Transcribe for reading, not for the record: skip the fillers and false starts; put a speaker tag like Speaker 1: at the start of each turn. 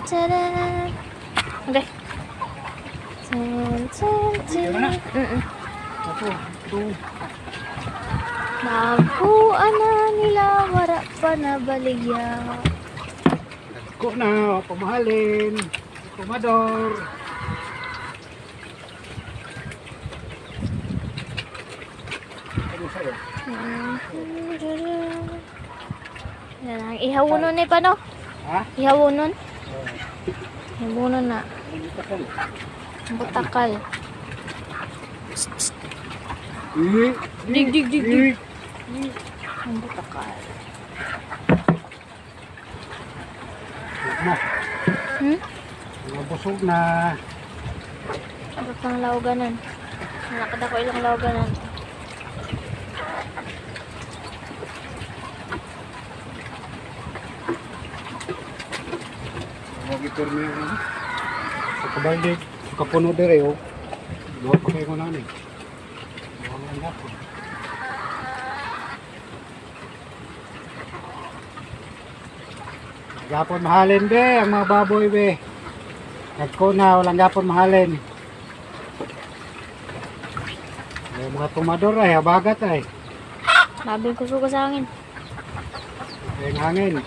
Speaker 1: Taran. Okay.
Speaker 2: Ako, ito.
Speaker 1: Nakuha na nila, wara pa na baligya.
Speaker 2: Ko na, pamahalin. Tumador. Ano sa'yo?
Speaker 1: Yan ang ihawunon ni pa no?
Speaker 2: Ha?
Speaker 1: Ihawunon?
Speaker 2: Oh.
Speaker 1: Ihawunon na.
Speaker 2: Ano ka sa'yo?
Speaker 1: Butakal.
Speaker 2: Dig,
Speaker 1: dig, dig, dig. Ang butakal.
Speaker 2: Na.
Speaker 1: Hmm?
Speaker 2: Nabusog na.
Speaker 1: Ano pang lawganan? Nakada ko ilang lawganan.
Speaker 2: Huwag iturmi yung ano. Sa kabaldig, sa kapuno dire o. Gawa pa kayo ko na ni. Gawa nga nga po. Gapon mahalin be, ang mga baboy be. Nagko na, walang gapon mahalin. Yung mga tumador ay, habagat ay.
Speaker 1: Labing kuso ko sa hangin.
Speaker 2: Yung hangin.